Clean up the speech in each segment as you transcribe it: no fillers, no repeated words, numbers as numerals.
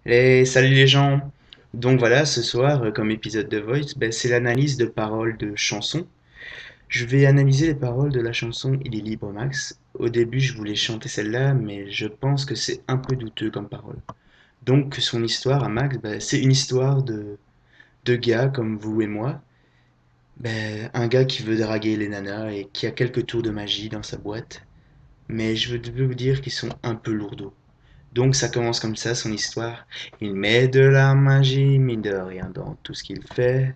Salut les gens! Donc voilà, ce soir, comme épisode de Voice, c'est l'analyse de paroles de chansons. Je vais analyser les paroles de la chanson Il est libre Max. Au début, je voulais chanter celle-là, mais je pense que c'est un peu douteux comme parole. Donc son histoire à Max, c'est une histoire de gars comme vous et moi. Un gars qui veut draguer les nanas et qui a quelques tours de magie dans sa boîte. Mais je veux vous dire qu'ils sont un peu lourdeaux. Donc ça commence comme ça, son histoire. Il met de la magie, mine de rien, dans tout ce qu'il fait.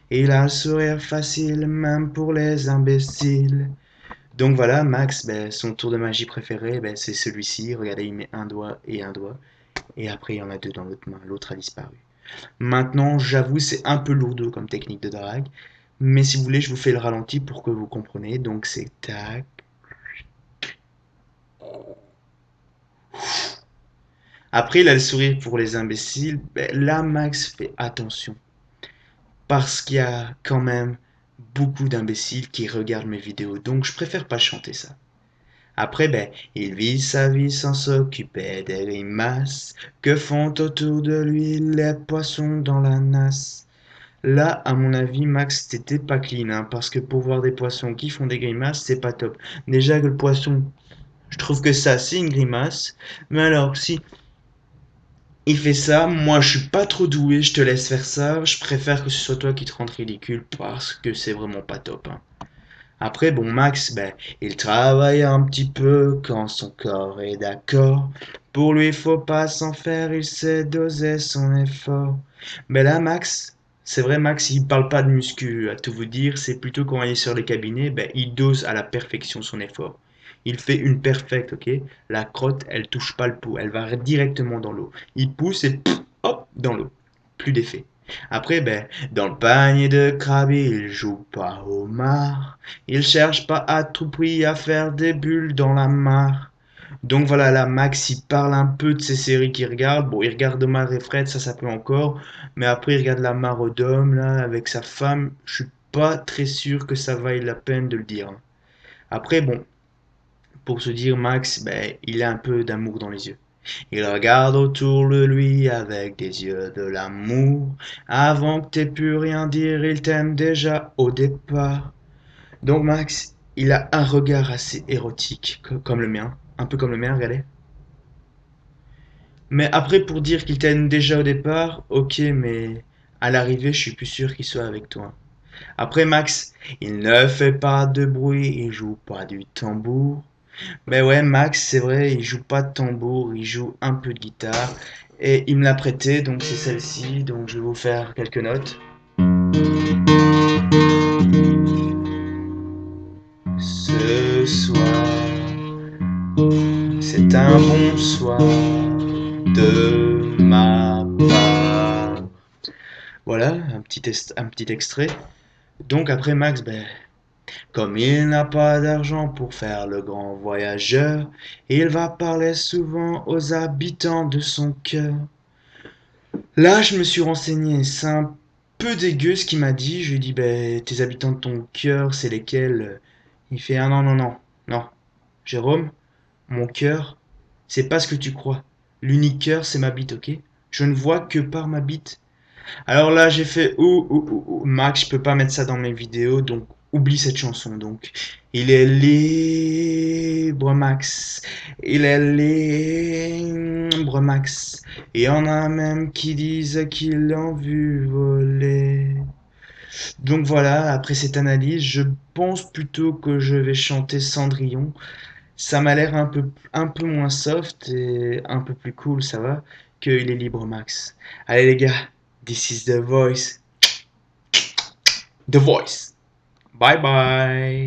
Il a le sourire facile, même pour les imbéciles. Donc voilà, Max, son tour de magie préféré, c'est celui-ci. Regardez, il met un doigt et un doigt. Et après, il y en a deux dans l'autre main. L'autre a disparu. Maintenant, j'avoue, c'est un peu lourd comme technique de drague. Mais si vous voulez, je vous fais le ralenti pour que vous compreniez. Donc c'est tac. Après, il a le sourire pour les imbéciles. Là, Max fait attention. Parce qu'il y a quand même beaucoup d'imbéciles qui regardent mes vidéos, donc je préfère pas chanter ça. Après, il vit sa vie sans s'occuper des grimaces que font autour de lui les poissons dans la nasse. Là, à mon avis, Max, t'étais pas clean, hein, parce que pour voir des poissons qui font des grimaces, c'est pas top. Déjà que le poisson, je trouve que ça, c'est une grimace, mais alors, si il fait ça, moi je suis pas trop doué, je te laisse faire ça, je préfère que ce soit toi qui te rende ridicule parce que c'est vraiment pas top, hein. Après, bon, Max, il travaille un petit peu quand son corps est d'accord. Pour lui, faut pas s'en faire, il sait doser son effort. Mais là, Max, c'est vrai, Max, il parle pas de muscu, à tout vous dire, c'est plutôt quand il est sur les cabinets, il dose à la perfection son effort. Il fait une perfecte, ok? La crotte, elle touche pas le pot, elle va directement dans l'eau. Il pousse et pff, hop, dans l'eau. Plus d'effet. Après, dans le panier de crabe, il joue pas au mar. Il cherche pas à tout prix à faire des bulles dans la mare. Donc voilà, là, Max, il parle un peu de ces séries qu'il regarde. Bon, il regarde Omar et Fred, ça peut encore. Mais après, il regarde la mare aux Dôme, là, avec sa femme. Je suis pas très sûr que ça vaille la peine de le dire, hein. Après, bon, pour se dire Max, il a un peu d'amour dans les yeux. Il regarde autour de lui avec des yeux de l'amour. Avant que t'aies pu rien dire, il t'aime déjà au départ. Donc Max, il a un regard assez érotique, comme le mien. Un peu comme le mien, regardez. Mais après, pour dire qu'il t'aime déjà au départ, ok, mais à l'arrivée, je suis plus sûr qu'il soit avec toi. Après Max, il ne fait pas de bruit, il joue pas du tambour. Mais ouais, Max, c'est vrai, il joue pas de tambour, il joue un peu de guitare. Et il me l'a prêté, donc c'est celle-ci, donc je vais vous faire quelques notes. Ce soir, c'est un bon soir de ma part. Voilà, un petit extrait. Donc après Max, comme il n'a pas d'argent pour faire le grand voyageur, il va parler souvent aux habitants de son cœur. Là, je me suis renseigné. C'est un peu dégueu ce qu'il m'a dit. Je lui ai dit, tes habitants de ton cœur, c'est lesquels? Il fait, ah non, non, non, non. Jérôme, mon cœur, c'est pas ce que tu crois. L'unique cœur, c'est ma bite, ok? Je ne vois que par ma bite. Alors là, j'ai fait, Max, je peux pas mettre ça dans mes vidéos, donc oublie cette chanson. Donc, il est libre, Max. Il est libre, Max. Et y en a même qui disent qu'ils l'ont vu voler. Donc voilà, après cette analyse, je pense plutôt que je vais chanter Cendrillon. Ça m'a l'air un peu moins soft et un peu plus cool, ça va, que Il est libre, Max. Allez les gars, this is the voice. The voice. Bye bye.